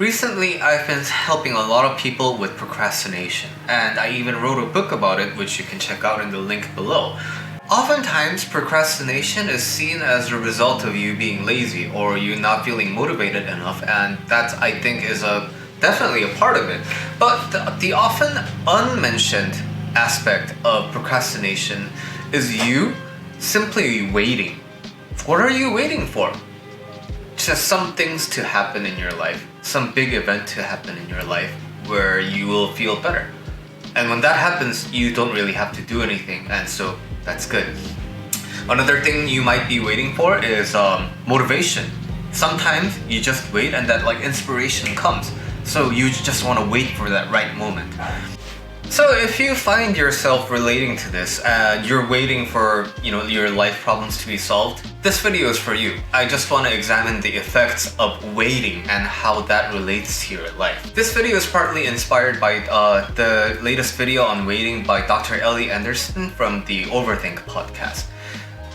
Recently, I've been helping a lot of people with procrastination, and I even wrote a book about it, which you can check out in the link below. Oftentimes, procrastination is seen as a result of you being lazy or you not feeling motivated enough, and that I think is definitely a part of it. But the often unmentioned aspect of procrastination is you simply waiting. What are you waiting for? Just some things to happen in your life, some big event to happen in your life where you will feel better. And when that happens, you don't really have to do anything, and so that's good. Another thing you might be waiting for is motivation. Sometimes you just wait and that inspiration comes. So you just want to wait for that right moment. So if you find yourself relating to this and you're waiting for your life problems to be solved, this video is for you. I just want to examine the effects of waiting and how that relates to your life. This video is partly inspired by the latest video on waiting by Dr. Ellie Anderson from the Overthink podcast.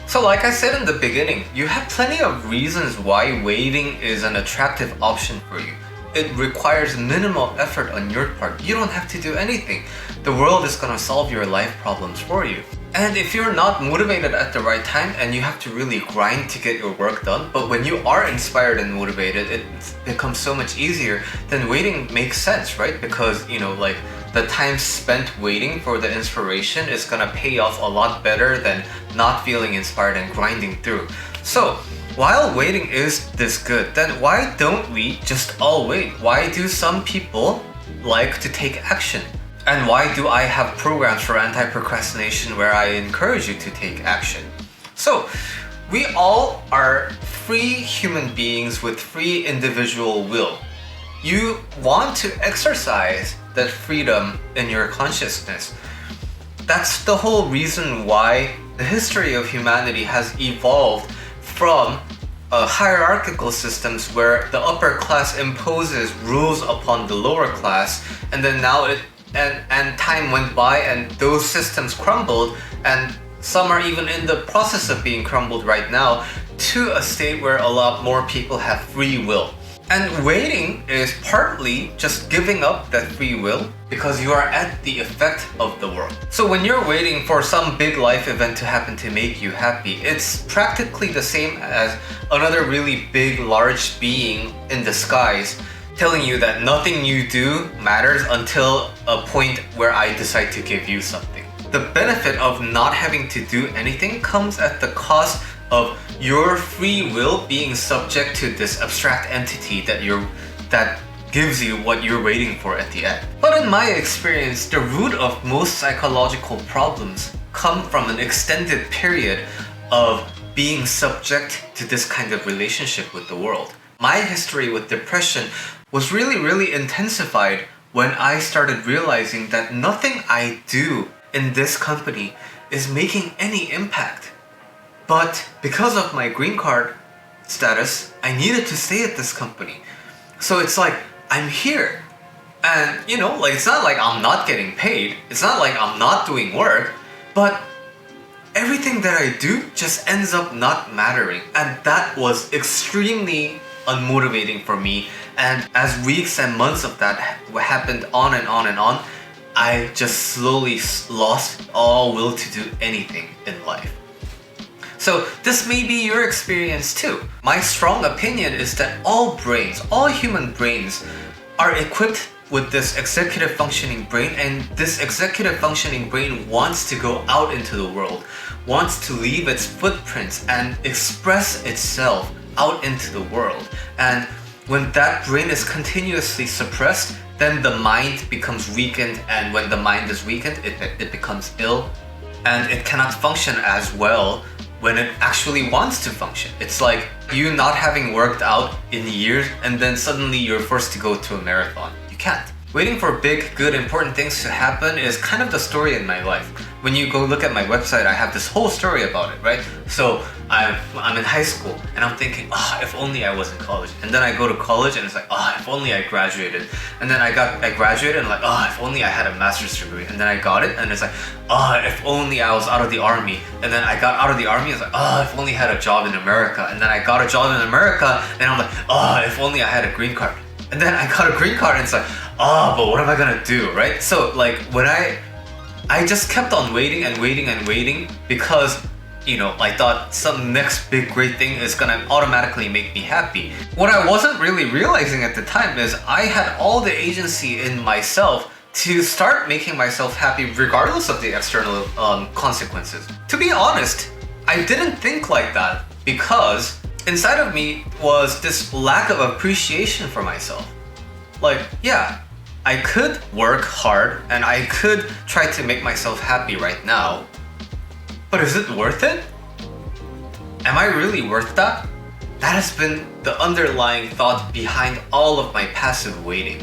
So like I said in the beginning, you have plenty of reasons why waiting is an attractive option for you. It requires minimal effort on your part. You don't have to do anything. The world is going to solve your life problems for you. And if you're not motivated at the right time and you have to really grind to get your work done, but when you are inspired and motivated, it becomes so much easier, then waiting makes sense, right? Because, the time spent waiting for the inspiration is going to pay off a lot better than not feeling inspired and grinding through. So, while waiting is this good, then why don't we just all wait? Why do some people like to take action? And why do I have programs for anti-procrastination where I encourage you to take action? So, we all are free human beings with free individual will. You want to exercise that freedom in your consciousness. That's the whole reason why the history of humanity has evolved from hierarchical systems where the upper class imposes rules upon the lower class, and then now and time went by and those systems crumbled, and some are even in the process of being crumbled right now to a state where a lot more people have free will. And waiting is partly just giving up that free will because you are at the effect of the world. So when you're waiting for some big life event to happen to make you happy, it's practically the same as another really big, large being in the skies telling you that nothing you do matters until a point where I decide to give you something. The benefit of not having to do anything comes at the cost of your free will being subject to this abstract entity that gives you what you're waiting for at the end. But in my experience, the root of most psychological problems come from an extended period of being subject to this kind of relationship with the world. My history with depression was really intensified when I started realizing that nothing I do in this company is making any impact. But because of my green card status, I needed to stay at this company. So it's like, I'm here. And it's not like I'm not getting paid. It's not like I'm not doing work. But everything that I do just ends up not mattering. And that was extremely unmotivating for me. And as weeks and months of that happened on and on and on, I just slowly lost all will to do anything in life. So this may be your experience too. My strong opinion is that all human brains are equipped with this executive functioning brain, and this executive functioning brain wants to go out into the world, wants to leave its footprints and express itself out into the world. And when that brain is continuously suppressed, then the mind becomes weakened, and when the mind is weakened, it becomes ill, and it cannot function as well when it actually wants to function. It's like you not having worked out in years and then suddenly you're forced to go to a marathon. You can't. Waiting for big, good, important things to happen is kind of the story in my life. When you go look at my website, I have this whole story about it, right? So I'm in high school and I'm thinking, if only I was in college. And then I go to college and it's like, if only I graduated. And then I graduated and if only I had a master's degree. And then I got it and it's like, if only I was out of the army. And then I got out of the army and it's like, if only I had a job in America. And then I got a job in America and I'm like, if only I had a green card. And then I got a green card and it's like, but what am I gonna do, right? So like when I just kept on waiting and waiting and waiting because, I thought some next big great thing is gonna automatically make me happy. What I wasn't really realizing at the time is I had all the agency in myself to start making myself happy regardless of the external consequences. To be honest, I didn't think like that because inside of me was this lack of appreciation for myself. Like, yeah, I could work hard and I could try to make myself happy right now, but is it worth it? Am I really worth that? That has been the underlying thought behind all of my passive waiting.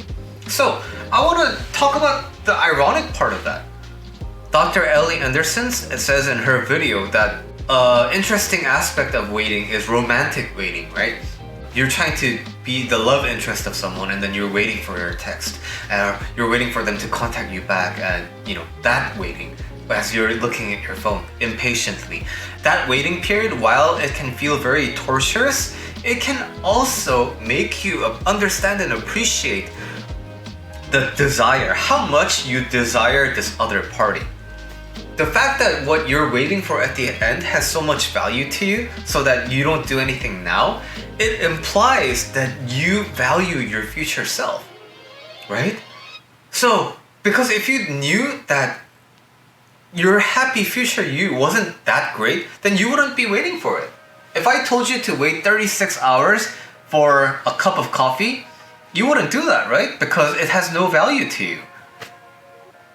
So, I want to talk about the ironic part of that. Dr. Ellie Anderson says in her video that interesting aspect of waiting is romantic waiting, right? You're trying to be the love interest of someone and then you're waiting for your text. You're waiting for them to contact you back and, that waiting. As you're looking at your phone impatiently. That waiting period, while it can feel very torturous, it can also make you understand and appreciate the desire, how much you desire this other party. The fact that what you're waiting for at the end has so much value to you so that you don't do anything now, it implies that you value your future self, right? So, because if you knew that your happy future you wasn't that great, then you wouldn't be waiting for it. If I told you to wait 36 hours for a cup of coffee, you wouldn't do that, right? Because it has no value to you.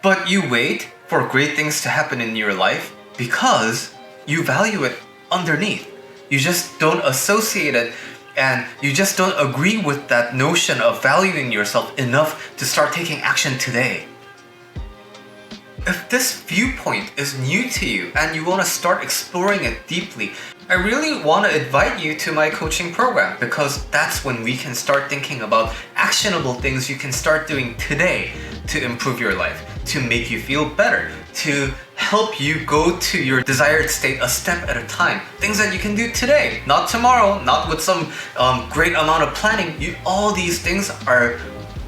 But you wait for great things to happen in your life because you value it underneath. You just don't associate it and you just don't agree with that notion of valuing yourself enough to start taking action today. If this viewpoint is new to you and you want to start exploring it deeply, I really want to invite you to my coaching program because that's when we can start thinking about actionable things you can start doing today to improve your life, to make you feel better, to help you go to your desired state a step at a time. Things that you can do today, not tomorrow, not with some great amount of planning. All these things are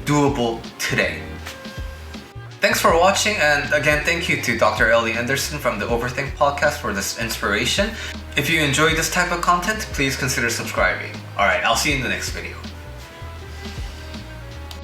doable today. Thanks for watching, and again, thank you to Dr. Ellie Anderson from the Overthink podcast for this inspiration. If you enjoy this type of content, please consider subscribing. Alright, I'll see you in the next video.